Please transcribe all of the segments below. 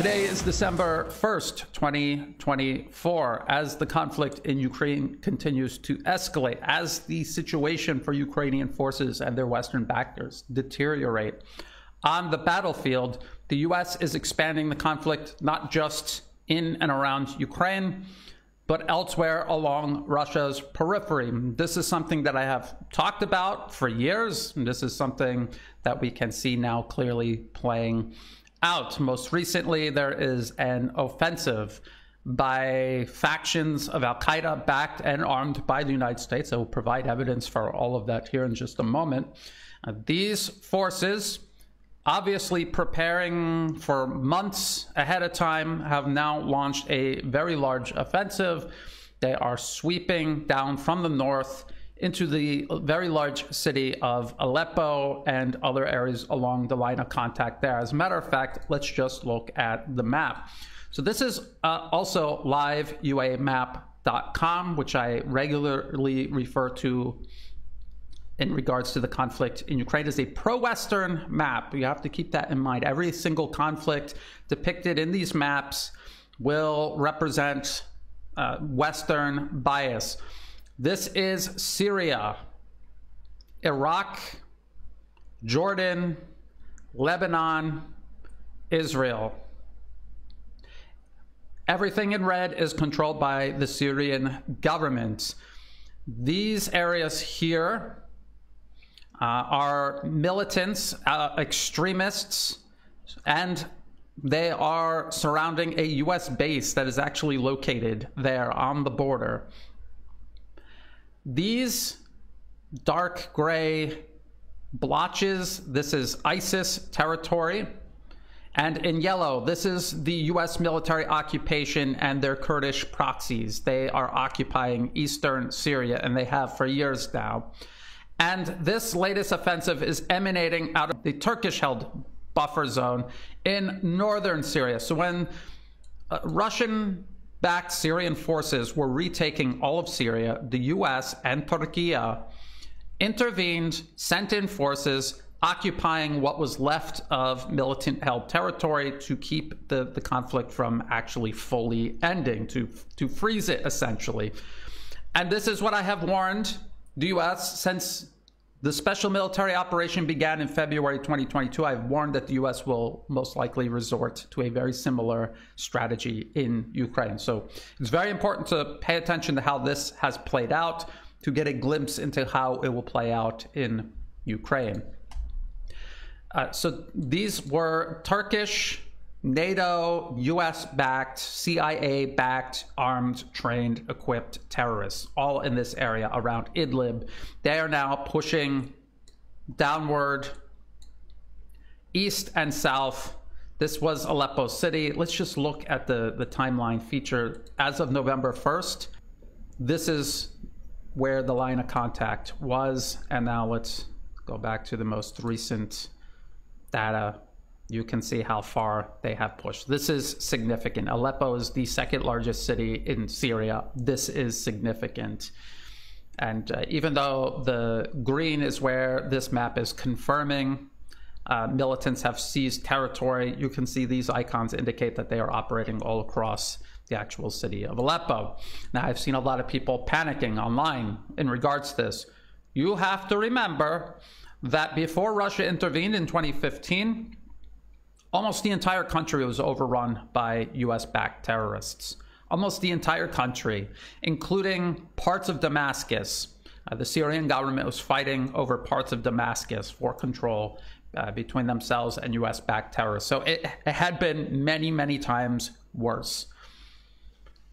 Today is December 1st, 2024. As the conflict in Ukraine continues to escalate, as the situation for Ukrainian forces and their Western backers deteriorate on the battlefield, the U.S. is expanding the conflict not just in and around Ukraine, but elsewhere along Russia's periphery. This is something that I have talked about for years, and this is something that we can see now clearly playing out. Most recently, there is an offensive by factions of Al-Qaeda backed and armed by the United States. I will provide evidence for all of that here in just a moment. These forces, obviously preparing for months ahead of time, have now launched a very large offensive. They are sweeping down from the north into the very large city of Aleppo and other areas along the line of contact there. As a matter of fact, let's just look at the map. So this is also liveuamap.com, which I regularly refer to in regards to the conflict in Ukraine, is a pro-Western map. You have to keep that in mind. Every single conflict depicted in these maps will represent Western bias. This is Syria, Iraq, Jordan, Lebanon, Israel. Everything in red is controlled by the Syrian government. These areas here are militants, extremists, and they are surrounding a U.S. base that is actually located there on the border. These dark gray blotches, this is ISIS territory. And in yellow, this is the U.S. military occupation and their Kurdish proxies. They are occupying eastern Syria, and they have for years now. And this latest offensive is emanating out of the Turkish-held buffer zone in northern Syria. So when Russian-backed Syrian forces were retaking all of Syria, the U.S. and Turkey intervened, sent in forces, occupying what was left of militant-held territory to keep the conflict from actually fully ending, to freeze it, essentially. And this is what I have warned the U.S. since the special military operation began in February 2022. I've warned that the U.S. will most likely resort to a very similar strategy in Ukraine. So it's very important to pay attention to how this has played out, to get a glimpse into how it will play out in Ukraine. So these were Turkish, NATO, US-backed, CIA-backed, armed, trained, equipped terrorists, all in this area around Idlib. They are now pushing downward, east and south. This was Aleppo City. Let's just look at the timeline feature. As of November 1st, this is where the line of contact was. And now let's go back to the most recent data. You can see how far they have pushed. This is significant. Aleppo is the second largest city in Syria. This is significant. And even though the green is where this map is confirming militants have seized territory, you can see these icons indicate that they are operating all across the actual city of Aleppo. Now, I've seen a lot of people panicking online in regards to this. You have to remember that before Russia intervened in 2015, almost the entire country was overrun by US-backed terrorists. Almost the entire country, including parts of Damascus. The Syrian government was fighting over parts of Damascus for control between themselves and US-backed terrorists. So it had been many, many times worse.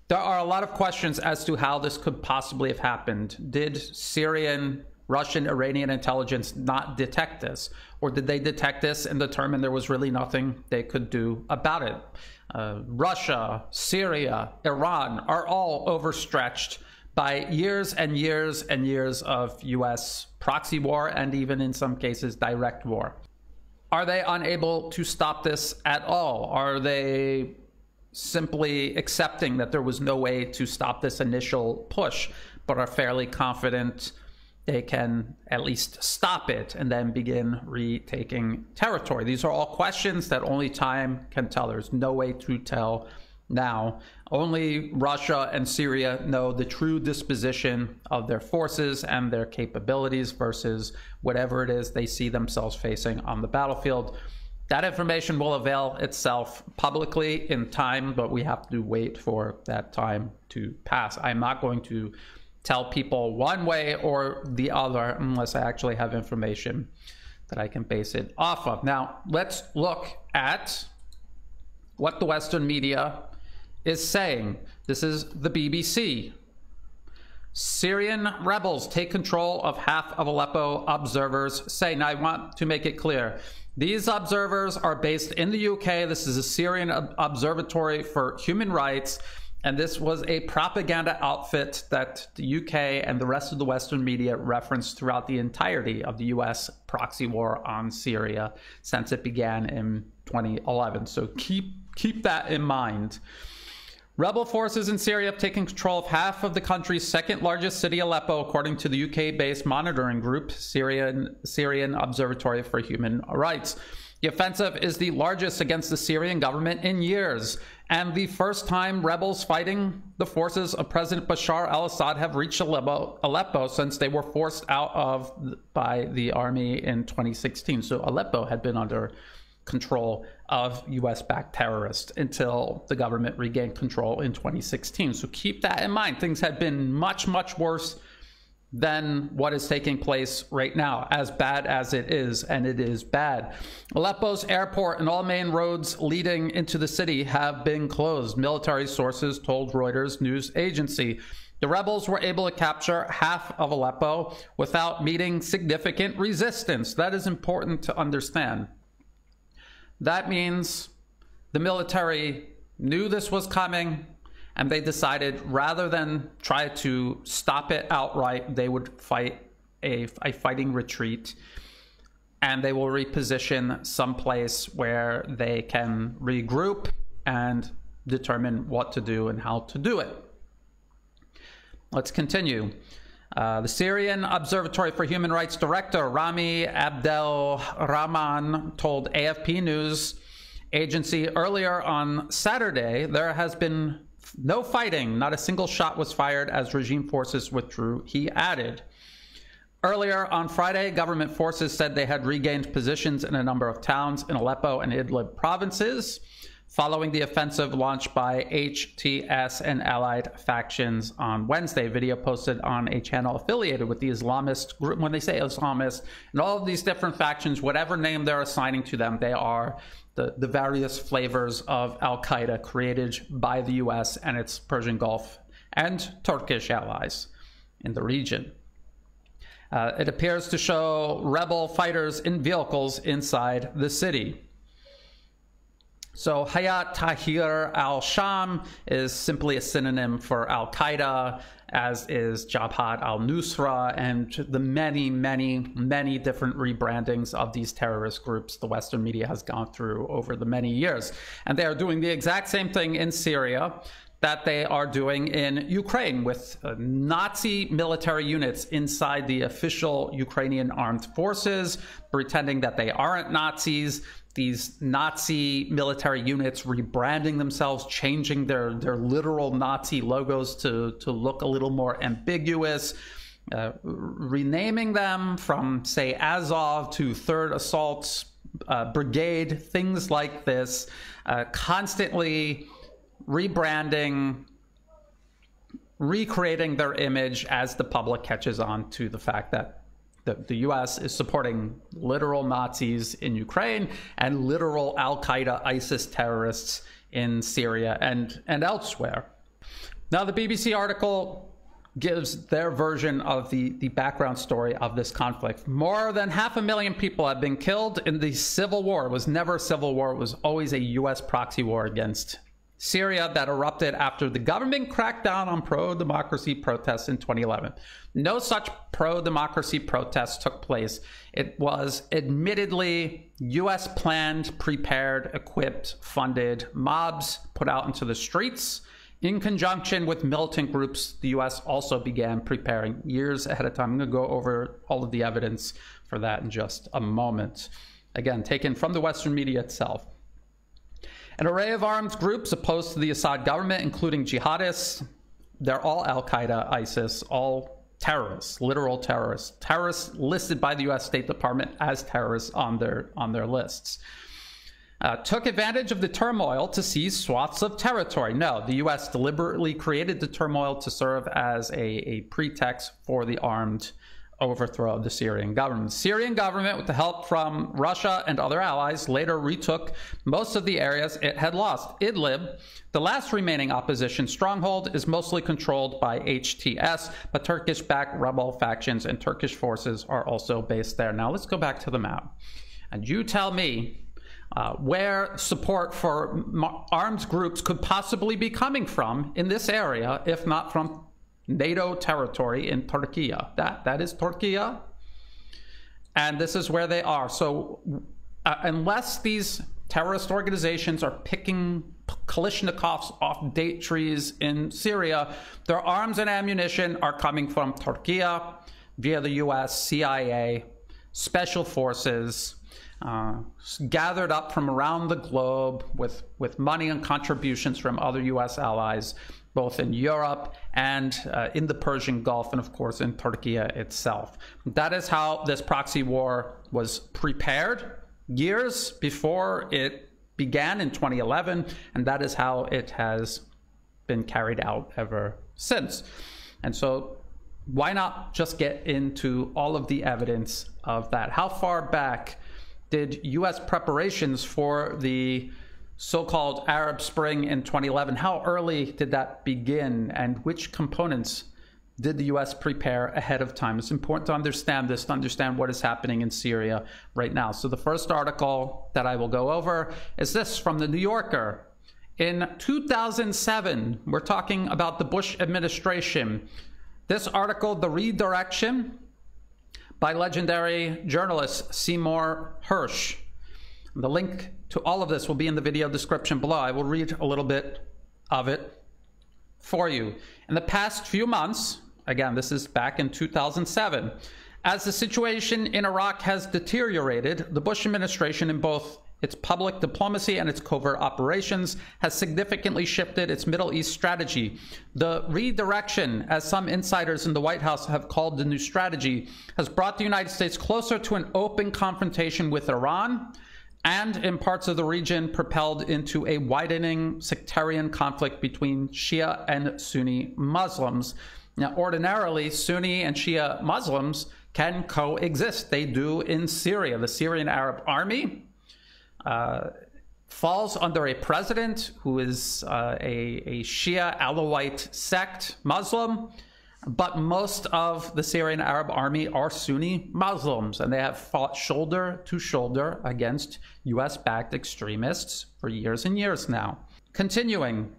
There are a lot of questions as to how this could possibly have happened. Did Syrian, Russian, Iranian intelligence not detect this? Or did they detect this and determine there was really nothing they could do about it? Russia, Syria, Iran are all overstretched by years and years and years of US proxy war and even in some cases direct war. Are they unable to stop this at all? Are they simply accepting that there was no way to stop this initial push, but are fairly confident they can at least stop it and then begin retaking territory. These are all questions that only time can tell. There's no way to tell now. Only Russia and Syria know the true disposition of their forces and their capabilities versus whatever it is they see themselves facing on the battlefield. That information will avail itself publicly in time, but we have to wait for that time to pass. I'm not going to tell people one way or the other unless I actually have information that I can base it off of. Now, let's look at what the Western media is saying. This is the BBC. Syrian rebels take control of half of Aleppo, observers say. Now, I want to make it clear. These observers are based in the UK. This is a Syrian Observatory for Human Rights. And this was a propaganda outfit that the UK and the rest of the Western media referenced throughout the entirety of the US proxy war on Syria since it began in 2011. So keep that in mind. Rebel forces in Syria have taken control of half of the country's second largest city, Aleppo, according to the UK-based monitoring group, Syrian Observatory for Human Rights. The offensive is the largest against the Syrian government in years, and the first time rebels fighting the forces of President Bashar al-Assad have reached Aleppo since they were forced out of by the army in 2016. So Aleppo had been under control of US-backed terrorists until the government regained control in 2016. So keep that in mind. Things had been much, much worse than what is taking place right now, as bad as it is, and it is bad. Aleppo's airport and all main roads leading into the city have been closed, military sources told Reuters news agency. The rebels were able to capture half of Aleppo without meeting significant resistance. That is important to understand. That means the military knew this was coming, and they decided rather than try to stop it outright, they would fight a fighting retreat, and they will reposition someplace where they can regroup and determine what to do and how to do it. Let's continue. The Syrian Observatory for Human Rights Director Rami Abdel Rahman told AFP News Agency earlier on Saturday there has been no fighting, not a single shot was fired as regime forces withdrew, he added. Earlier on Friday, government forces said they had regained positions in a number of towns in Aleppo and Idlib provinces, following the offensive launched by HTS and allied factions on Wednesday. Video posted on a channel affiliated with the Islamist group. When they say Islamist, and all of these different factions, whatever name they're assigning to them, they are the various flavors of Al-Qaeda created by the US and its Persian Gulf and Turkish allies in the region. It appears to show rebel fighters in vehicles inside the city. So Hayat Tahrir al-Sham is simply a synonym for Al-Qaeda, as is Jabhat al-Nusra, and the many, many, many different rebrandings of these terrorist groups the Western media has gone through over the many years. And they are doing the exact same thing in Syria that they are doing in Ukraine with Nazi military units inside the official Ukrainian armed forces, pretending that they aren't Nazis. These Nazi military units rebranding themselves, changing their literal Nazi logos to look a little more ambiguous, renaming them from, say, Azov to 3rd Assault Brigade, things like this, constantly rebranding, recreating their image as the public catches on to the fact that the US is supporting literal Nazis in Ukraine and literal Al-Qaeda, ISIS terrorists in Syria and elsewhere. Now, the BBC article gives their version of the background story of this conflict. More than 500,000 people have been killed in the civil war. It was never a civil war. It was always a US proxy war against Syria that erupted after the government cracked down on pro-democracy protests in 2011. No such pro-democracy protests took place. It was admittedly US planned, prepared, equipped, funded mobs put out into the streets In conjunction with militant groups, the US also began preparing years ahead of time. I'm going to go over all of the evidence for that in just a moment. Again, taken from the Western media itself. An array of armed groups opposed to the Assad government, including jihadists. They're all Al-Qaeda, ISIS, all terrorists, literal terrorists. Terrorists listed by the US State Department as terrorists on their lists. Took advantage of the turmoil to seize swaths of territory. No, the US deliberately created the turmoil to serve as a pretext for the armed overthrow of the Syrian government. The Syrian government, with the help from Russia and other allies, later retook most of the areas it had lost. Idlib, the last remaining opposition stronghold, is mostly controlled by HTS, but Turkish-backed rebel factions and Turkish forces are also based there. Now let's go back to the map. And you tell me where support for armed groups could possibly be coming from in this area, if not from NATO territory in Turkey. That is Turkey. And this is where they are. So unless these terrorist organizations are picking Kalashnikovs off date trees in Syria, their arms and ammunition are coming from Turkey via the US, CIA, special forces, gathered up from around the globe with money and contributions from other US allies, both in Europe and in the Persian Gulf, and of course in Turkey itself. That is how this proxy war was prepared years before it began in 2011, and that is how it has been carried out ever since. And so why not just get into all of the evidence of that? How far back did US preparations for the so-called Arab Spring in 2011, how early did that begin, and which components did the US prepare ahead of time? It's important to understand this, to understand what is happening in Syria right now. So the first article that I will go over is this from the New Yorker. In 2007, we're talking about the Bush administration. This article, The Redirection, by legendary journalist Seymour Hersh. The link to all of this will be in the video description below. I will read a little bit of it for you. In the past few months, again, this is back in 2007, as the situation in Iraq has deteriorated, the Bush administration, in both its public diplomacy and its covert operations, has significantly shifted its Middle East strategy. The redirection, as some insiders in the White House have called the new strategy, has brought the United States closer to an open confrontation with Iran, and in parts of the region propelled into a widening sectarian conflict between Shia and Sunni Muslims. Now, ordinarily, Sunni and Shia Muslims can coexist. They do in Syria. The Syrian Arab Army falls under a president who is a Shia Alawite sect Muslim, but most of the Syrian Arab Army are Sunni Muslims, and they have fought shoulder to shoulder against US-backed extremists for years and years now. Continuing,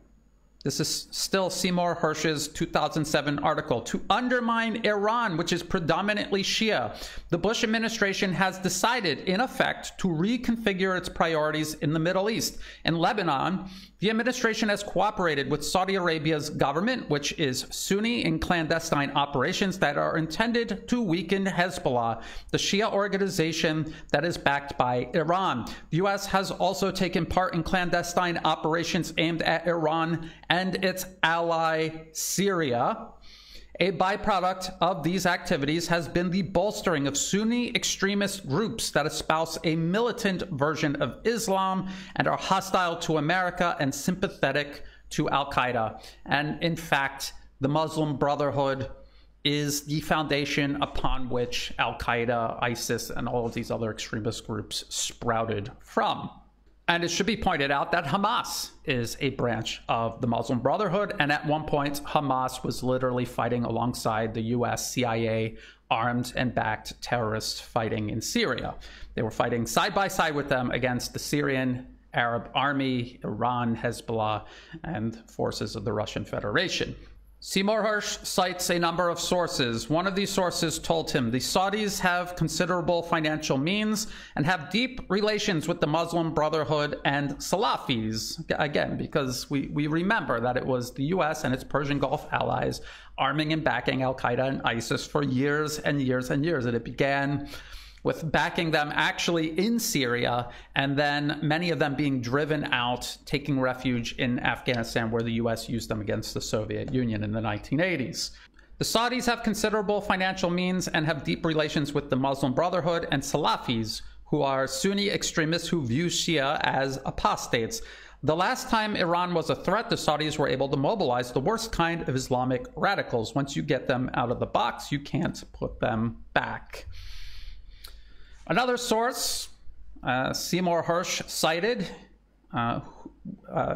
this is still Seymour Hersh's 2007 article. To undermine Iran, which is predominantly Shia, the Bush administration has decided, in effect, to reconfigure its priorities in the Middle East. In Lebanon, the administration has cooperated with Saudi Arabia's government, which is Sunni, in clandestine operations that are intended to weaken Hezbollah, the Shia organization that is backed by Iran. The U.S. has also taken part in clandestine operations aimed at Iran and its ally Syria. A byproduct of these activities has been the bolstering of Sunni extremist groups that espouse a militant version of Islam and are hostile to America and sympathetic to Al-Qaeda. And in fact, the Muslim Brotherhood is the foundation upon which Al-Qaeda, ISIS, and all of these other extremist groups sprouted from. And it should be pointed out that Hamas is a branch of the Muslim Brotherhood, and at one point, Hamas was literally fighting alongside the US CIA armed and backed terrorists fighting in Syria. They were fighting side by side with them against the Syrian Arab Army, Iran, Hezbollah, and forces of the Russian Federation. Seymour Hersh cites a number of sources. One of these sources told him the Saudis have considerable financial means and have deep relations with the Muslim Brotherhood and Salafis. Again, because we remember that it was the US and its Persian Gulf allies arming and backing Al-Qaeda and ISIS for years and years and years. And it began with backing them actually in Syria, and then many of them being driven out, taking refuge in Afghanistan, where the US used them against the Soviet Union in the 1980s. The Saudis have considerable financial means and have deep relations with the Muslim Brotherhood and Salafis, who are Sunni extremists who view Shia as apostates. The last time Iran was a threat, the Saudis were able to mobilize the worst kind of Islamic radicals. Once you get them out of the box, you can't put them back. Another source, Seymour Hersh cited,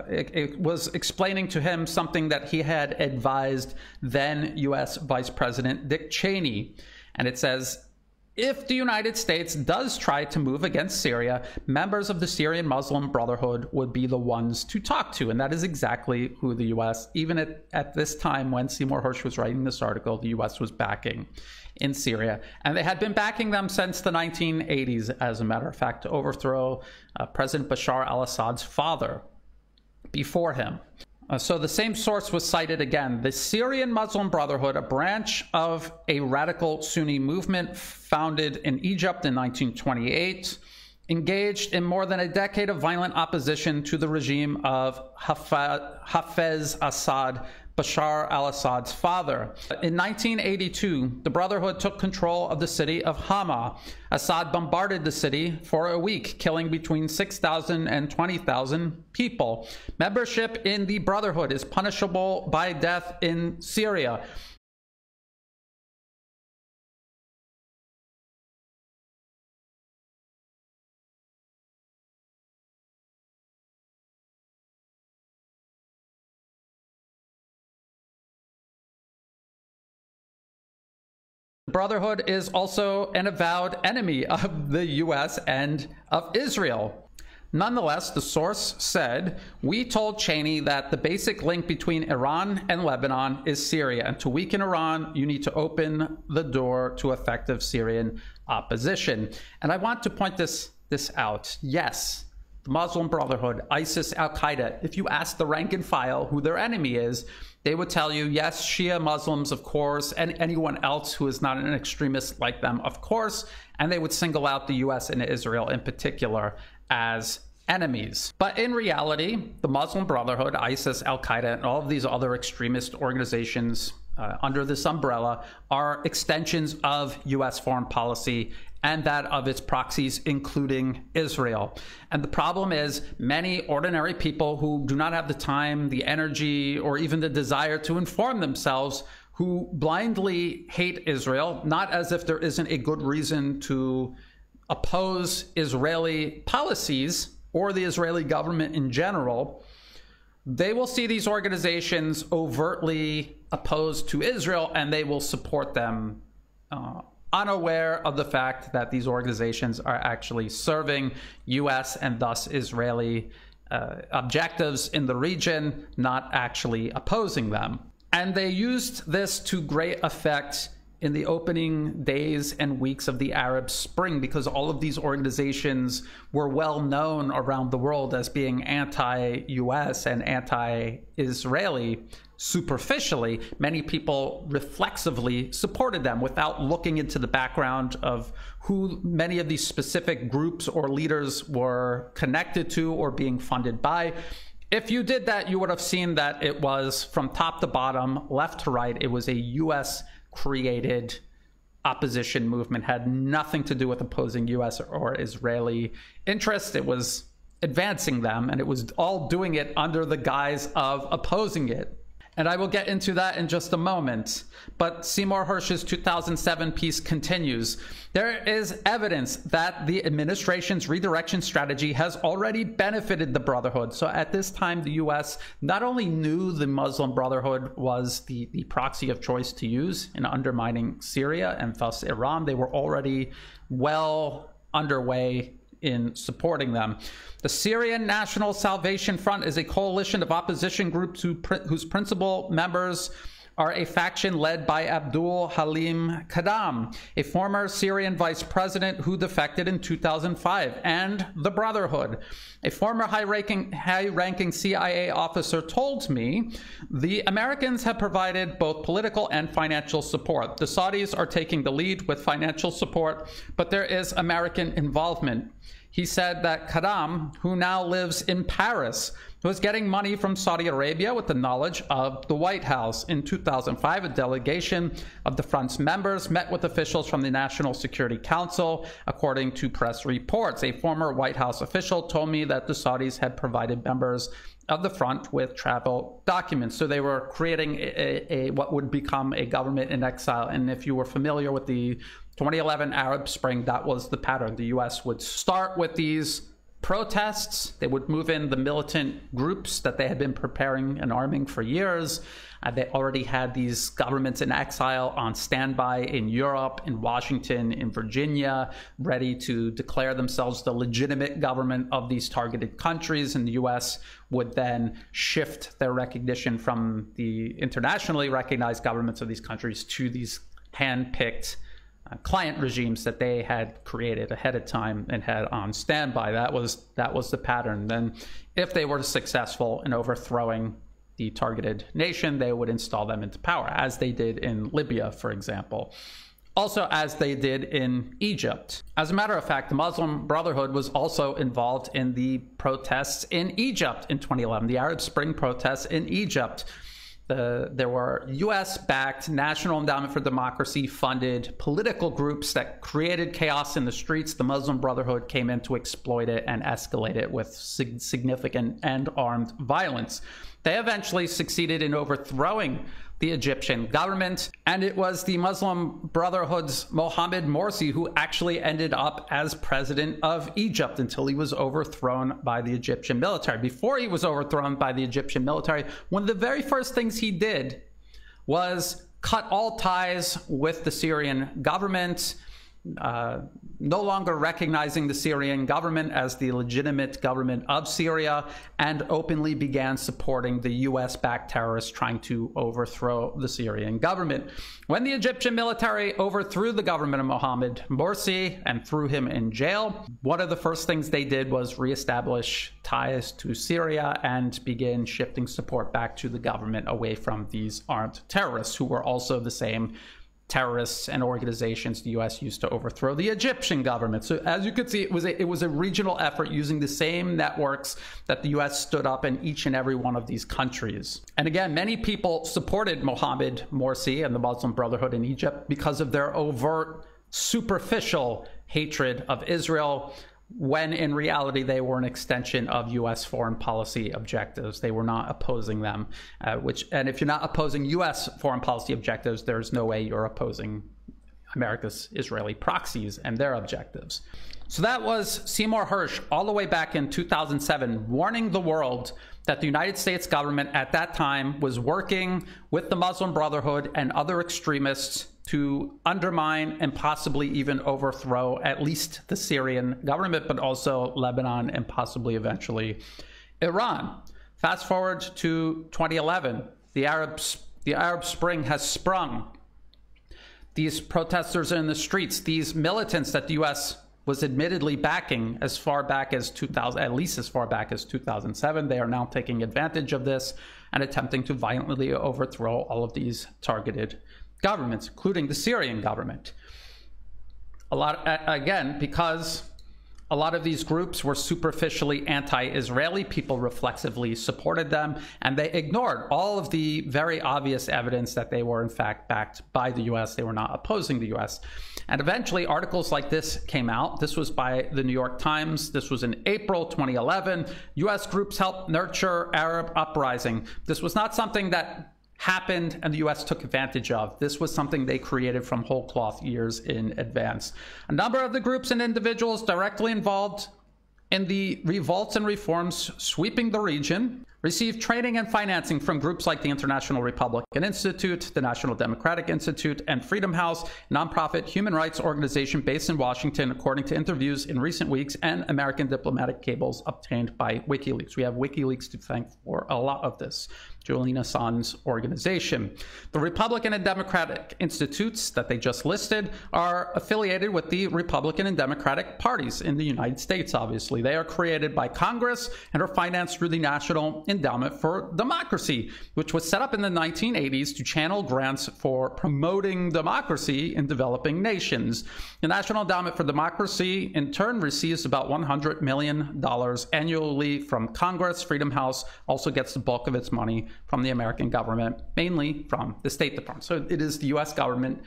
it was explaining to him something that he had advised then U.S. Vice President Dick Cheney. And it says, if the United States does try to move against Syria, members of the Syrian Muslim Brotherhood would be the ones to talk to. And that is exactly who the U.S., even at this time when Seymour Hersh was writing this article, the U.S. was backing in Syria. And they had been backing them since the 1980s, as a matter of fact, to overthrow President Bashar al-Assad's father before him. So the same source was cited again. The Syrian Muslim Brotherhood, a branch of a radical Sunni movement founded in Egypt in 1928, engaged in more than a decade of violent opposition to the regime of Hafez Assad, Bashar al-Assad's father. In 1982, the Brotherhood took control of the city of Hama. Assad bombarded the city for a week, killing between 6,000 and 20,000 people. Membership in the Brotherhood is punishable by death in Syria. Brotherhood is also an avowed enemy of the US and of Israel. Nonetheless, the source said, we told Cheney that the basic link between Iran and Lebanon is Syria, and to weaken Iran, you need to open the door to effective Syrian opposition. And I want to point this out. Yes, the Muslim Brotherhood, ISIS, Al-Qaeda, if you ask the rank and file who their enemy is, they would tell you, yes, Shia Muslims, of course, and anyone else who is not an extremist like them, of course, and they would single out the US and Israel in particular as enemies. But in reality, the Muslim Brotherhood, ISIS, Al-Qaeda, and all of these other extremist organizations under this umbrella are extensions of US foreign policy and that of its proxies, including Israel. And the problem is many ordinary people who do not have the time, the energy, or even the desire to inform themselves, who blindly hate Israel, not as if there isn't a good reason to oppose Israeli policies or the Israeli government in general, they will see these organizations overtly opposed to Israel, and they will support them unaware of the fact that these organizations are actually serving US and thus Israeli objectives in the region, not actually opposing them. And they used this to great effect in the opening days and weeks of the Arab Spring, because all of these organizations were well known around the world as being anti-US and anti-Israeli. Superficially, many people reflexively supported them without looking into the background of who many of these specific groups or leaders were connected to or being funded by. If you did that, you would have seen that it was from top to bottom, left to right, it was a US created opposition movement, had nothing to do with opposing US or Israeli interests. It was advancing them, and it was all doing it under the guise of opposing it. And I will get into that in just a moment. But Seymour Hersh's 2007 piece continues. There is evidence that the administration's redirection strategy has already benefited the Brotherhood. So at this time, the US not only knew the Muslim Brotherhood was the proxy of choice to use in undermining Syria and thus Iran, they were already well underway in supporting them. The Syrian National Salvation Front is a coalition of opposition groups whose principal members are a faction led by Abdul Halim Qadam, a former Syrian vice president who defected in 2005, and the Brotherhood. A former high-ranking CIA officer told me the Americans have provided both political and financial support. The Saudis are taking the lead with financial support, but there is American involvement. He said that Qadam, who now lives in Paris, was getting money from Saudi Arabia with the knowledge of the White House. In 2005, a delegation of the Front's members met with officials from the National Security Council, according to press reports. A former White House official told me that the Saudis had provided members of the Front with travel documents. So they were creating a what would become a government in exile. And if you were familiar with the 2011 Arab Spring, that was the pattern. The U.S. would start with these protests. They would move in the militant groups that they had been preparing and arming for years. They already had these governments in exile on standby in Europe, in Washington, in Virginia, ready to declare themselves the legitimate government of these targeted countries. And the U.S. would then shift their recognition from the internationally recognized governments of these countries to these hand-picked client regimes that they had created ahead of time and had on standby. That was the pattern. Then if they were successful in overthrowing the targeted nation, they would install them into power, as they did in Libya, for example. Also, as they did in Egypt. As a matter of fact, the Muslim Brotherhood was also involved in the protests in Egypt in 2011, the Arab Spring protests in Egypt. There were US-backed National Endowment for Democracy funded political groups that created chaos in the streets. The Muslim Brotherhood came in to exploit it and escalate it with significant and armed violence. They eventually succeeded in overthrowing the Egyptian government, and it was the Muslim Brotherhood's Mohamed Morsi who actually ended up as president of Egypt until he was overthrown by the Egyptian military. Before he was overthrown by the Egyptian military, one of the very first things he did was cut all ties with the Syrian government, no longer recognizing the Syrian government as the legitimate government of Syria, and openly began supporting the US-backed terrorists trying to overthrow the Syrian government. When the Egyptian military overthrew the government of Mohamed Morsi and threw him in jail, one of the first things they did was reestablish ties to Syria and begin shifting support back to the government away from these armed terrorists, who were also the same terrorists and organizations the U.S. used to overthrow the Egyptian government. So as you could see, it was a regional effort using the same networks that the U.S. stood up in each and every one of these countries. And again, many people supported Mohamed Morsi and the Muslim Brotherhood in Egypt because of their overt, superficial hatred of Israel, when in reality they were an extension of U.S. foreign policy objectives. They were not opposing them, and if you're not opposing U.S. foreign policy objectives, there's no way you're opposing America's Israeli proxies and their objectives. So that was Seymour Hersh all the way back in 2007, warning the world that the United States government at that time was working with the Muslim Brotherhood and other extremists to undermine and possibly even overthrow at least the Syrian government, but also Lebanon and possibly eventually Iran. Fast forward to 2011, the Arab Spring has sprung. These protesters are in the streets, these militants that the U.S. was admittedly backing as far back as 2000, at least as far back as 2007. They are now taking advantage of this and attempting to violently overthrow all of these targeted governments, including the Syrian government. Again, because a lot of these groups were superficially anti-Israeli, people reflexively supported them, and they ignored all of the very obvious evidence that they were in fact backed by the US. They were not opposing the US. And eventually articles like this came out. This was by the New York Times. This was in April 2011. US groups helped nurture Arab uprising. This was not something that happened and the US took advantage of. This was something they created from whole cloth years in advance. A number of the groups and individuals directly involved in the revolts and reforms sweeping the region received training and financing from groups like the International Republican Institute, the National Democratic Institute, and Freedom House, a nonprofit human rights organization based in Washington, according to interviews in recent weeks and American diplomatic cables obtained by WikiLeaks. We have WikiLeaks to thank for a lot of this. Julian Assange's organization. The Republican and Democratic institutes that they just listed are affiliated with the Republican and Democratic parties in the United States, obviously. They are created by Congress and are financed through the National Endowment for Democracy, which was set up in the 1980s to channel grants for promoting democracy in developing nations. The National Endowment for Democracy, in turn, receives about $100 million annually from Congress. Freedom House also gets the bulk of its money from the American government, mainly from the State Department. So it is the US government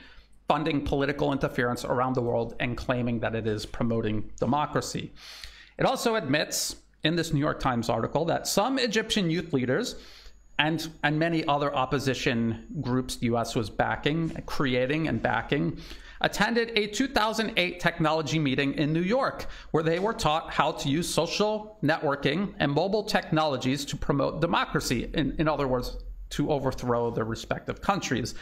funding political interference around the world and claiming that it is promoting democracy. It also admits in this New York Times article that some Egyptian youth leaders and many other opposition groups the US was creating and backing, attended a 2008 technology meeting in New York where they were taught how to use social networking and mobile technologies to promote democracy, in other words, to overthrow their respective countries.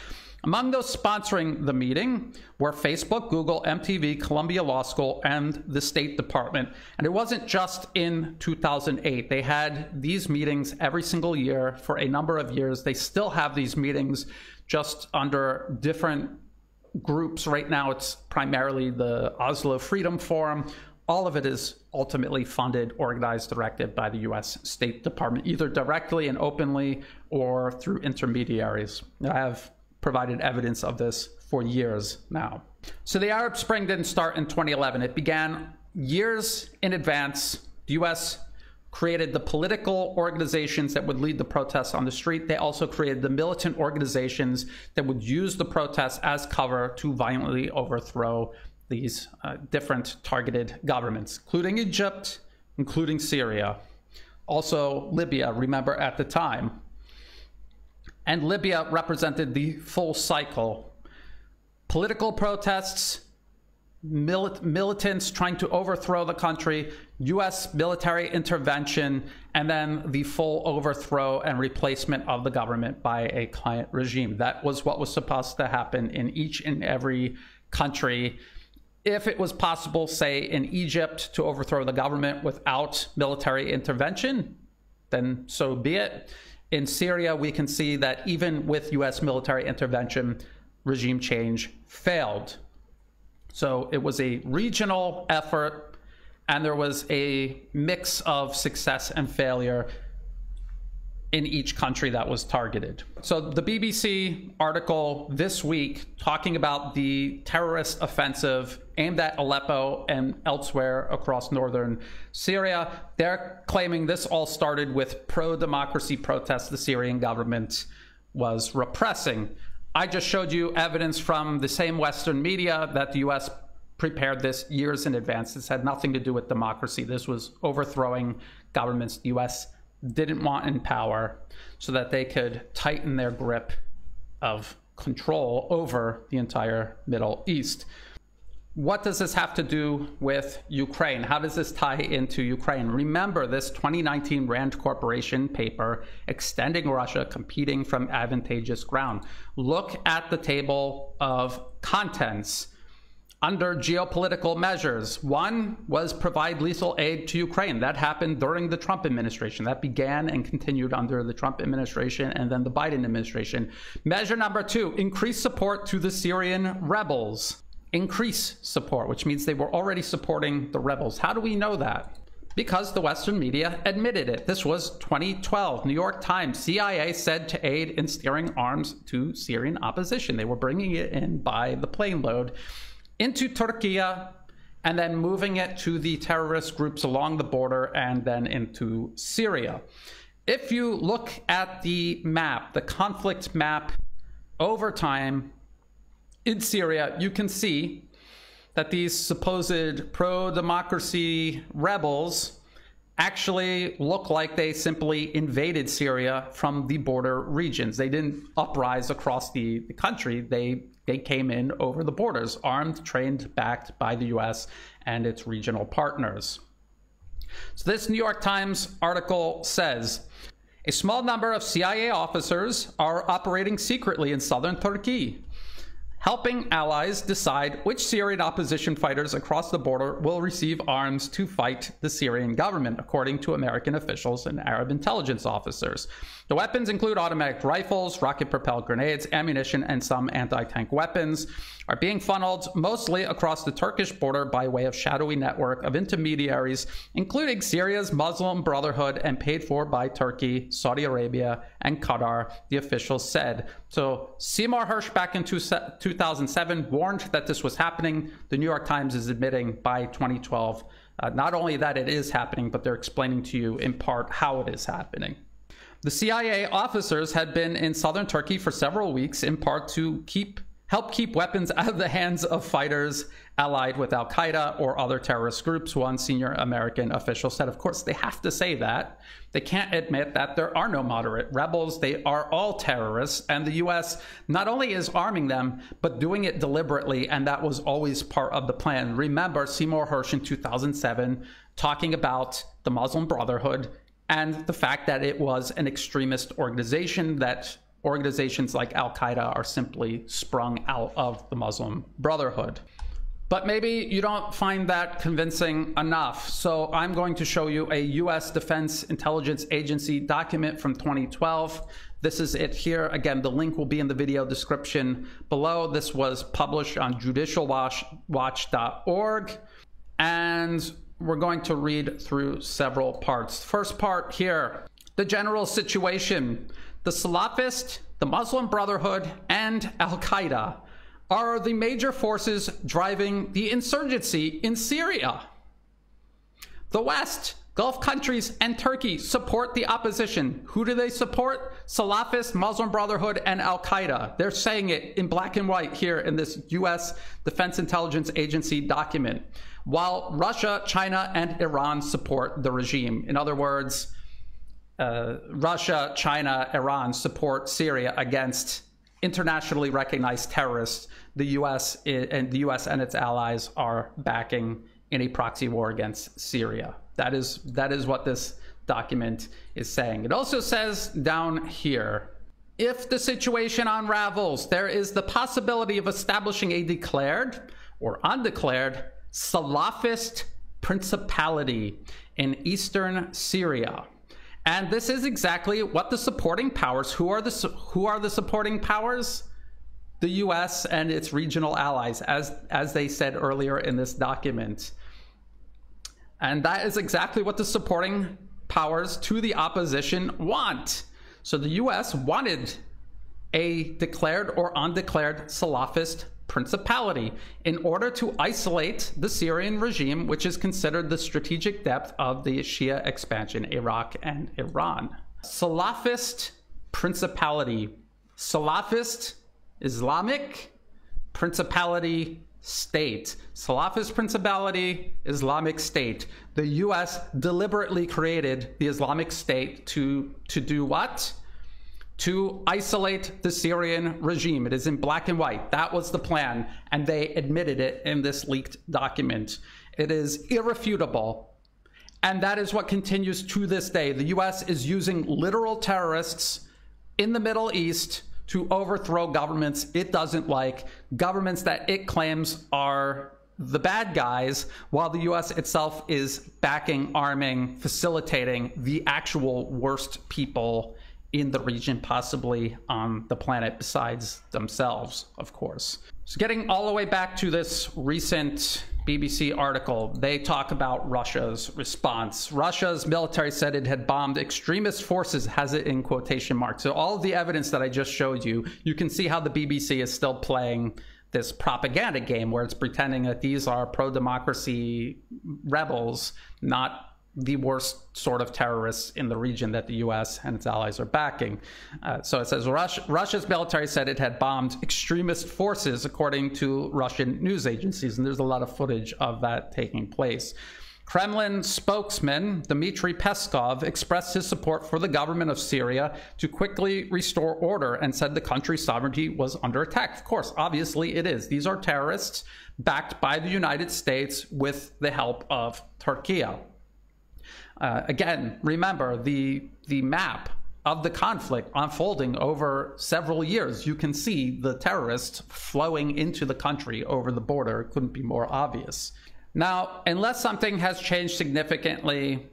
Among those sponsoring the meeting were Facebook, Google, MTV, Columbia Law School, and the State Department. And it wasn't just in 2008. They had these meetings every single year for a number of years. They still have these meetings just under different groups. Right now, it's primarily the Oslo Freedom Forum. All of it is ultimately funded, organized, directed by the US State Department, either directly and openly or through intermediaries. I have provided evidence of this for years now. So the Arab Spring didn't start in 2011. It began years in advance. The US created the political organizations that would lead the protests on the street. They also created the militant organizations that would use the protests as cover to violently overthrow these different targeted governments, including Egypt, including Syria, also Libya, remember at the time. And Libya represented the full cycle. Political protests, militants trying to overthrow the country, US military intervention, and then the full overthrow and replacement of the government by a client regime. That was what was supposed to happen in each and every country. If it was possible, say, in Egypt to overthrow the government without military intervention, then so be it. In Syria, we can see that even with US military intervention, regime change failed. So it was a regional effort, and there was a mix of success and failure in each country that was targeted. So the BBC article this week talking about the terrorist offensive aimed at Aleppo and elsewhere across northern Syria, they're claiming this all started with pro-democracy protests the Syrian government was repressing. I just showed you evidence from the same Western media that the US prepared this years in advance. This had nothing to do with democracy. This was overthrowing governments the US didn't want in power so that they could tighten their grip of control over the entire Middle East. What does this have to do with Ukraine? How does this tie into Ukraine? Remember this 2019 Rand Corporation paper, Extending Russia, Competing from Advantageous Ground. Look at the table of contents. Under geopolitical measures, one was provide lethal aid to Ukraine. That happened during the Trump administration. That began and continued under the Trump administration and then the Biden administration. Measure number two, increase support to the Syrian rebels. Increase support, which means they were already supporting the rebels. How do we know that? Because the Western media admitted it. This was 2012. New York Times, CIA said to aid in steering arms to Syrian opposition. They were bringing it in by the plane load into Turkey and then moving it to the terrorist groups along the border and then into Syria. If you look at the map, the conflict map over time in Syria, you can see that these supposed pro-democracy rebels actually look like they simply invaded Syria from the border regions. They didn't uprise across the country. They came in over the borders, armed, trained, backed by the US and its regional partners. So this New York Times article says, A small number of CIA officers are operating secretly in southern Turkey, helping allies decide which Syrian opposition fighters across the border will receive arms to fight the Syrian government, according to American officials and Arab intelligence officers. The weapons include automatic rifles, rocket-propelled grenades, ammunition, and some anti-tank weapons are being funneled mostly across the Turkish border by way of shadowy network of intermediaries, including Syria's Muslim Brotherhood, and paid for by Turkey, Saudi Arabia, and Qatar, the officials said. So Seymour Hersh back in 2007 warned that this was happening. The New York Times is admitting by 2012, not only that it is happening, but they're explaining to you in part how it is happening. The CIA officers had been in southern Turkey for several weeks, in part to help keep weapons out of the hands of fighters allied with al-Qaeda or other terrorist groups, one senior American official said. Of course, they have to say that. They can't admit that there are no moderate rebels. They are all terrorists, and the U.S. not only is arming them, but doing it deliberately, and that was always part of the plan. Remember Seymour Hersh in 2007 talking about the Muslim Brotherhood and the fact that it was an extremist organization, that organizations like al-Qaeda are simply sprung out of the Muslim Brotherhood. But maybe you don't find that convincing enough. So I'm going to show you a U.S. Defense Intelligence Agency document from 2012. This is it here. Again, the link will be in the video description below. This was published on judicialwatch.org. And we're going to read through several parts. First part here, the general situation. The Salafist, the Muslim Brotherhood, and al-Qaeda are the major forces driving the insurgency in Syria. The West, Gulf countries, and Turkey support the opposition. Who do they support? Salafist, Muslim Brotherhood, and al-Qaeda. They're saying it in black and white here in this U.S. Defense Intelligence Agency document. While Russia, China, and Iran support the regime. In other words, Russia, China, Iran support Syria against internationally recognized terrorists. The U.S. and its allies are backing in a proxy war against Syria. That is what this document is saying. It also says down here, if the situation unravels, there is the possibility of establishing a declared or undeclared Salafist principality in eastern Syria. And this is exactly what the supporting powers, who are the supporting powers? The U.S. and its regional allies, as they said earlier in this document. And that is exactly what the supporting powers to the opposition want. So the U.S. wanted a declared or undeclared Salafist principality in order to isolate the Syrian regime, which is considered the strategic depth of the Shia expansion, Iraq and Iran. Salafist principality. Salafist Islamic principality state. Salafist principality, Islamic state. The U.S. deliberately created the Islamic State to do what? To isolate the Syrian regime. It is in black and white. That was the plan, and they admitted it in this leaked document. It is irrefutable, and that is what continues to this day. The U.S. is using literal terrorists in the Middle East to overthrow governments it doesn't like, governments that it claims are the bad guys, while the U.S. itself is backing, arming, facilitating the actual worst people in the region, possibly on the planet, besides themselves, of course. So getting all the way back to this recent BBC article, they talk about Russia's response. Russia's military said it had bombed extremist forces, has it in quotation marks. So all of the evidence that I just showed you, you can see how the BBC is still playing this propaganda game where it's pretending that these are pro-democracy rebels, not the worst sort of terrorists in the region that the U.S. and its allies are backing. So it says Russia's military said it had bombed extremist forces, according to Russian news agencies, and there's a lot of footage of that taking place. Kremlin spokesman Dmitry Peskov expressed his support for the government of Syria to quickly restore order and said the country's sovereignty was under attack. Of course, obviously it is. These are terrorists backed by the United States with the help of Turkey. Again, remember the map of the conflict unfolding over several years. You can see the terrorists flowing into the country over the border. It couldn't be more obvious. Now, unless something has changed significantly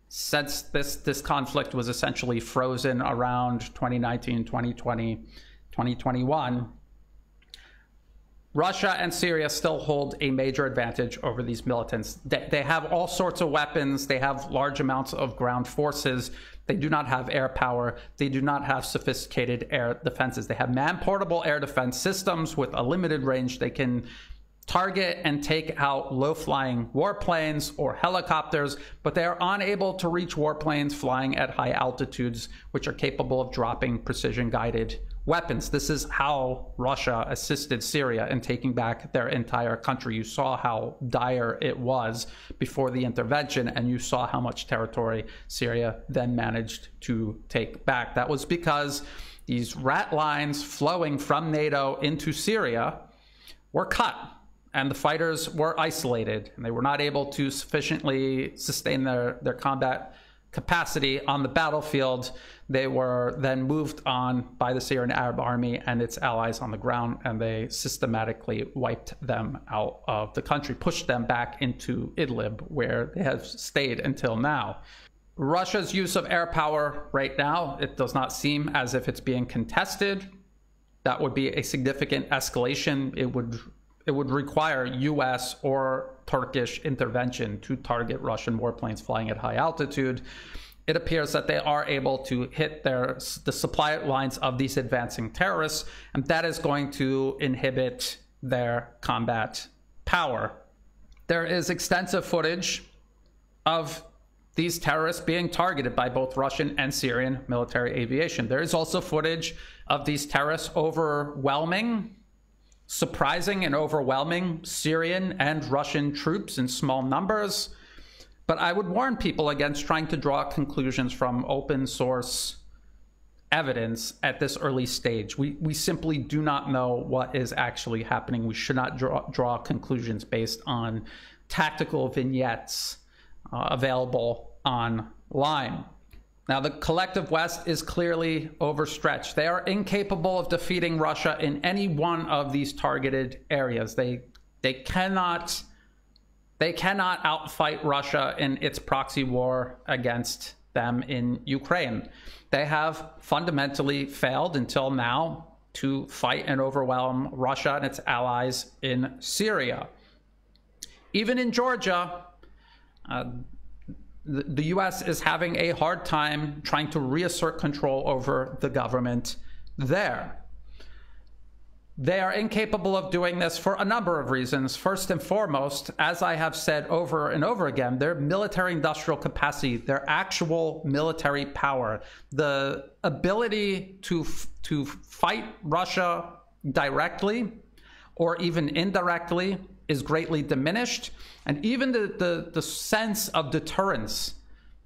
since this conflict was essentially frozen around 2019, 2020, 2021, Russia and Syria still hold a major advantage over these militants. They have all sorts of weapons. They have large amounts of ground forces. They do not have air power. They do not have sophisticated air defenses. They have man-portable air defense systems with a limited range. They can target and take out low-flying warplanes or helicopters, but they are unable to reach warplanes flying at high altitudes, which are capable of dropping precision-guided weapons. This is how Russia assisted Syria in taking back their entire country. You saw how dire it was before the intervention, and you saw how much territory Syria then managed to take back. That was because these rat lines flowing from NATO into Syria were cut, and the fighters were isolated, and they were not able to sufficiently sustain their combat capacity on the battlefield. They were then moved on by the Syrian Arab Army and its allies on the ground, and they systematically wiped them out of the country, pushed them back into Idlib, where they have stayed until now. Russia's use of air power right now, it does not seem as if it's being contested. That would be a significant escalation. It would require US or Turkish intervention to target Russian warplanes flying at high altitude. It appears that they are able to hit the supply lines of these advancing terrorists, and that is going to inhibit their combat power. There is extensive footage of these terrorists being targeted by both Russian and Syrian military aviation. There is also footage of these terrorists surprising and overwhelming Syrian and Russian troops in small numbers. But I would warn people against trying to draw conclusions from open source evidence at this early stage. We simply do not know what is actually happening. We should not draw conclusions based on tactical vignettes available online. Now, the collective West is clearly overstretched. They are incapable of defeating Russia in any one of these targeted areas. They cannot outfight Russia in its proxy war against them in Ukraine. They have fundamentally failed until now to fight and overwhelm Russia and its allies in Syria. Even in Georgia, the US is having a hard time trying to reassert control over the government there. They are incapable of doing this for a number of reasons. First and foremost, as I have said over and over again, their military industrial capacity, their actual military power, the ability to fight Russia directly or even indirectly is greatly diminished. And even the sense of deterrence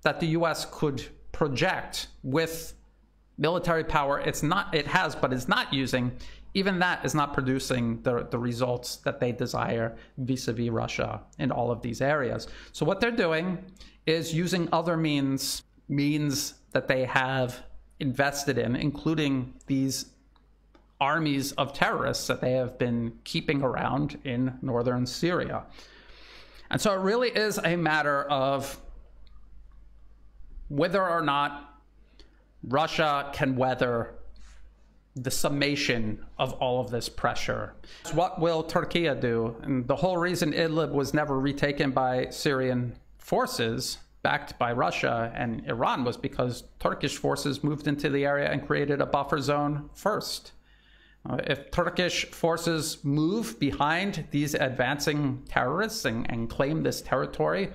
that the US could project with military power it has but is not using, even that is not producing the results that they desire vis-a-vis Russia in all of these areas. So what they're doing is using other means that they have invested in, including these armies of terrorists that they have been keeping around in northern Syria. And so it really is a matter of whether or not Russia can weather the summation of all of this pressure. What will Turkey do? And the whole reason Idlib was never retaken by Syrian forces backed by Russia and Iran was because Turkish forces moved into the area and created a buffer zone first. If Turkish forces move behind these advancing terrorists and claim this territory,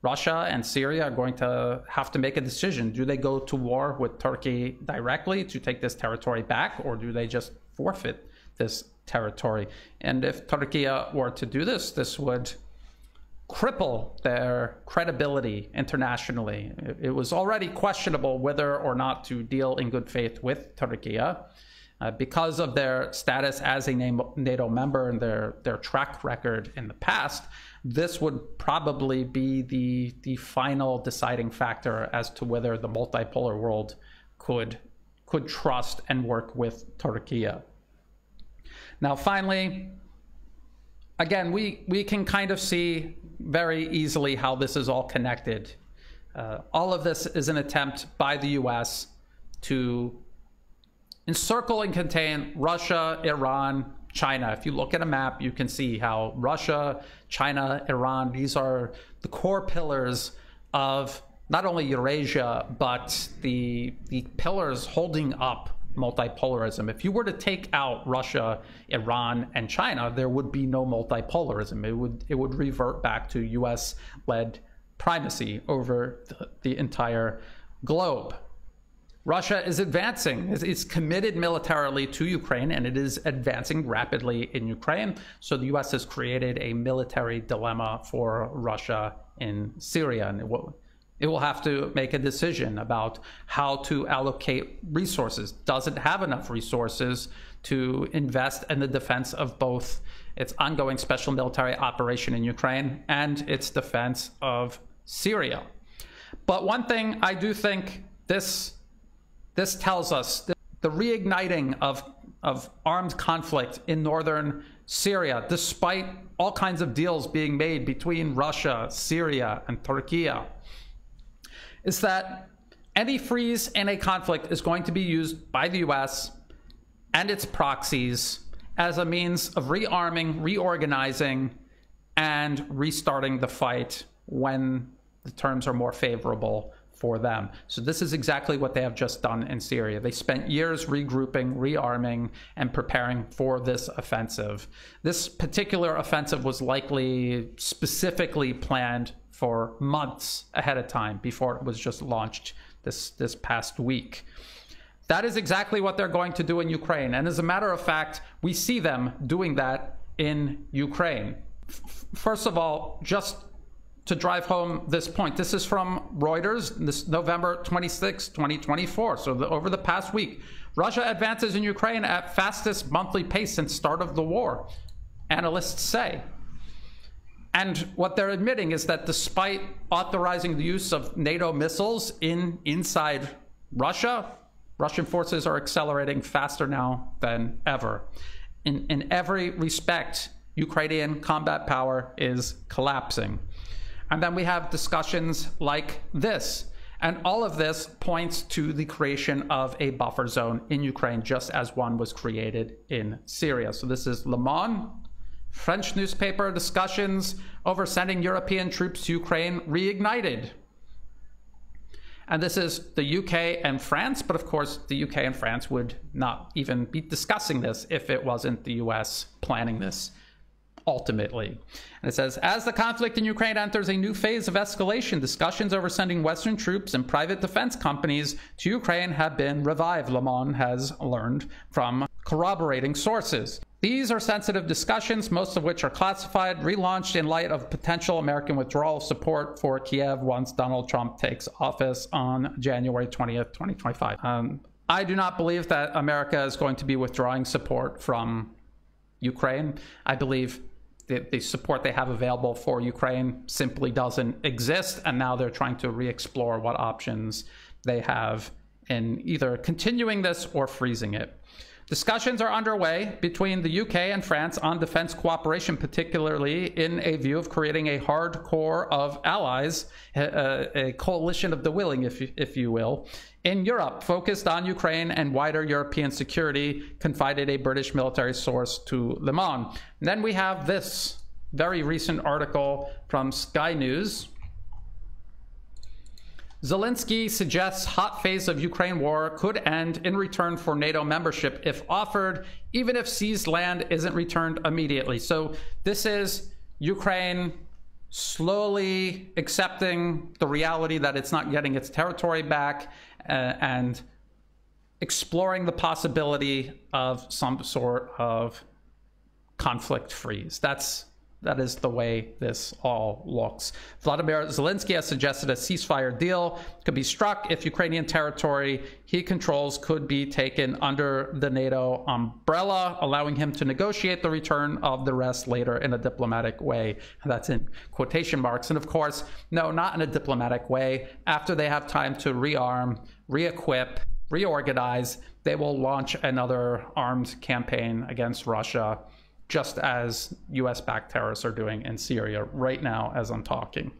Russia and Syria are going to have to make a decision. Do they go to war with Turkey directly to take this territory back, or do they just forfeit this territory? And if Turkey were to do this, this would cripple their credibility internationally. It was already questionable whether or not to deal in good faith with Turkey. Because of their status as a NATO member and their track record in the past, this would probably be the final deciding factor as to whether the multipolar world could trust and work with Turkey. Now, finally, again, we can kind of see very easily how this is all connected. All of this is an attempt by the US to encircle and contain Russia, Iran, China. If you look at a map, you can see how Russia, China, Iran, these are the core pillars of not only Eurasia, but the pillars holding up multipolarism. If you were to take out Russia, Iran, and China, there would be no multipolarism. It would revert back to US-led primacy over the entire globe. Russia is advancing. It's committed militarily to Ukraine, and it is advancing rapidly in Ukraine. So the US has created a military dilemma for Russia in Syria, and it will have to make a decision about how to allocate resources. Does it have enough resources to invest in the defense of both its ongoing special military operation in Ukraine and its defense of Syria? But one thing I do think this tells us, the reigniting of armed conflict in northern Syria, despite all kinds of deals being made between Russia, Syria, and Turkey, is that any freeze in a conflict is going to be used by the US and its proxies as a means of rearming, reorganizing, and restarting the fight when the terms are more favorable for them. So this is exactly what they have just done in Syria. They spent years regrouping, rearming, and preparing for this offensive. This particular offensive was likely specifically planned for months ahead of time before it was just launched this past week. That is exactly what they're going to do in Ukraine. And as a matter of fact, we see them doing that in Ukraine. First of all, just to drive home this point, this is from Reuters, this November 26, 2024. So over the past week, Russia advances in Ukraine at fastest monthly pace since start of the war, analysts say. And what they're admitting is that despite authorizing the use of NATO missiles inside Russia, Russian forces are accelerating faster now than ever. In every respect, Ukrainian combat power is collapsing. And then we have discussions like this. And all of this points to the creation of a buffer zone in Ukraine, just as one was created in Syria. So this is Le Monde, French newspaper, discussions over sending European troops to Ukraine reignited. And this is the UK and France, but of course the UK and France would not even be discussing this if it wasn't the US planning this ultimately. And it says, as the conflict in Ukraine enters a new phase of escalation, discussions over sending Western troops and private defense companies to Ukraine have been revived, Le Monde has learned from corroborating sources. These are sensitive discussions, most of which are classified, relaunched in light of potential American withdrawal of support for Kiev once Donald Trump takes office on January 20th, 2025. I do not believe that America is going to be withdrawing support from Ukraine. I believe the support they have available for Ukraine simply doesn't exist, and now they're trying to re-explore what options they have in either continuing this or freezing it. Discussions are underway between the UK and France on defense cooperation, particularly in a view of creating a hard core of allies, a coalition of the willing, if you will, in Europe, focused on Ukraine and wider European security, confided a British military source to Le Monde. And then we have this very recent article from Sky News. Zelensky suggests hot phase of Ukraine war could end in return for NATO membership if offered, even if seized land isn't returned immediately. So this is Ukraine slowly accepting the reality that it's not getting its territory back and exploring the possibility of some sort of conflict freeze. That is the way this all looks. Vladimir Zelensky has suggested a ceasefire deal could be struck if Ukrainian territory he controls could be taken under the NATO umbrella, allowing him to negotiate the return of the rest later in a diplomatic way. That's in quotation marks. And of course, no, not in a diplomatic way. After they have time to rearm, re-equip, reorganize, they will launch another armed campaign against Russia, just as US-backed terrorists are doing in Syria right now as I'm talking.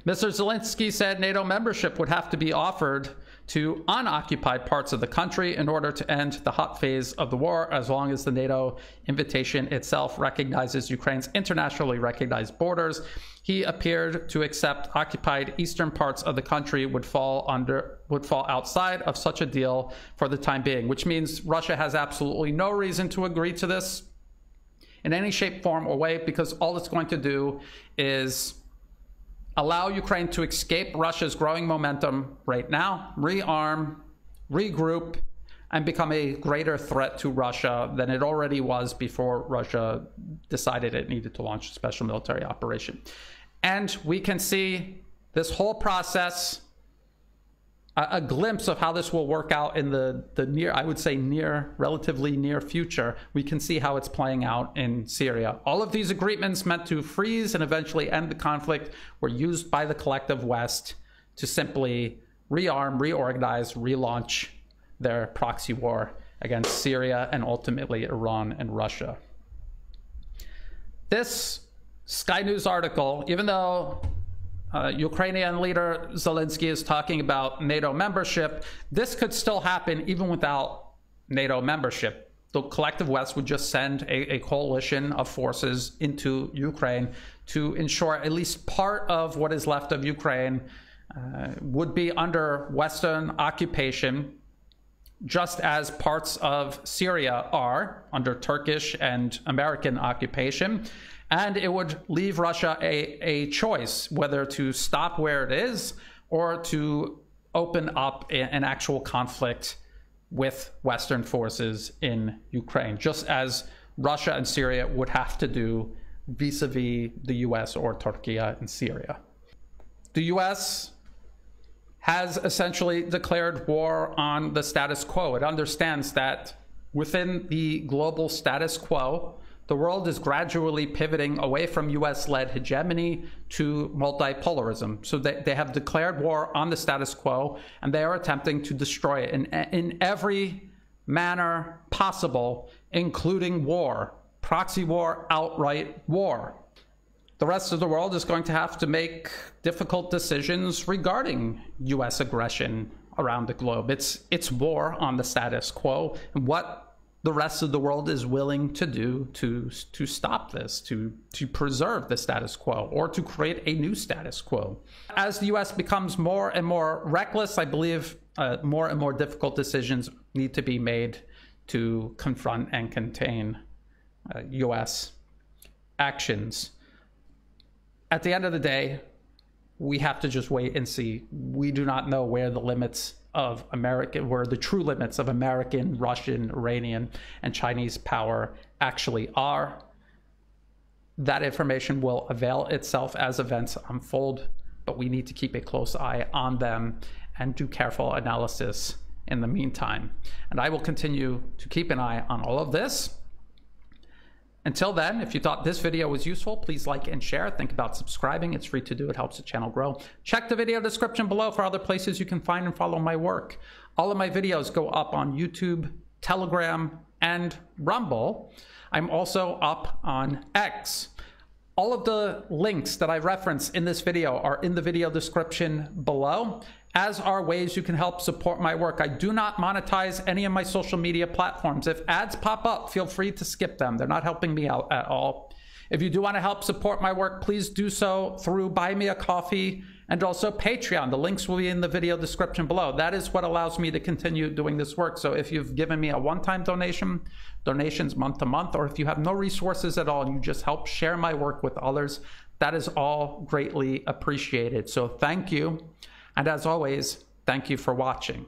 Mr. Zelensky said NATO membership would have to be offered to unoccupied parts of the country in order to end the hot phase of the war, as long as the NATO invitation itself recognizes Ukraine's internationally recognized borders. He appeared to accept occupied eastern parts of the country would fall outside of such a deal for the time being, which means Russia has absolutely no reason to agree to this in any shape, form, or way, because all it's going to do is allow Ukraine to escape Russia's growing momentum right now, rearm, regroup, and become a greater threat to Russia than it already was before Russia decided it needed to launch a special military operation. And we can see this whole process, a glimpse of how this will work out in the near, I would say relatively near future. We can see how it's playing out in Syria. All of these agreements meant to freeze and eventually end the conflict were used by the collective West to simply rearm, reorganize, relaunch their proxy war against Syria and ultimately Iran and Russia. This Sky News article, even though Ukrainian leader Zelensky is talking about NATO membership, this could still happen even without NATO membership. The collective West would just send a coalition of forces into Ukraine to ensure at least part of what is left of Ukraine would be under Western occupation, just as parts of Syria are under Turkish and American occupation. And it would leave Russia a choice whether to stop where it is or to open up an actual conflict with Western forces in Ukraine, just as Russia and Syria would have to do vis-a-vis the US or Turkey in Syria. The US has essentially declared war on the status quo. It understands that within the global status quo, the world is gradually pivoting away from US-led hegemony to multipolarism. So they have declared war on the status quo, and they are attempting to destroy it in every manner possible, including war, proxy war, outright war. The rest of the world is going to have to make difficult decisions regarding US aggression around the globe. It's war on the status quo, and what the rest of the world is willing to do to stop this, to preserve the status quo, or to create a new status quo. As the US becomes more and more reckless, I believe more and more difficult decisions need to be made to confront and contain US actions. At the end of the day, we have to just wait and see. We do not know where the limits of American, where the true limits of American, Russian, Iranian, and Chinese power actually are. That information will avail itself as events unfold, but we need to keep a close eye on them and do careful analysis in the meantime. And I will continue to keep an eye on all of this. Until then, if you thought this video was useful, please like and share. Think about subscribing. It's free to do. It helps the channel grow. Check the video description below for other places you can find and follow my work. All of my videos go up on YouTube, Telegram, and Rumble. I'm also up on X. All of the links that I reference in this video are in the video description below, as are ways you can help support my work. I do not monetize any of my social media platforms. If ads pop up, feel free to skip them. They're not helping me out at all. If you do want to help support my work, please do so through Buy Me a Coffee and also Patreon. The links will be in the video description below. That is what allows me to continue doing this work. So if you've given me a one-time donation, donations month to month, or if you have no resources at all and you just help share my work with others, that is all greatly appreciated. So thank you. And as always, thank you for watching.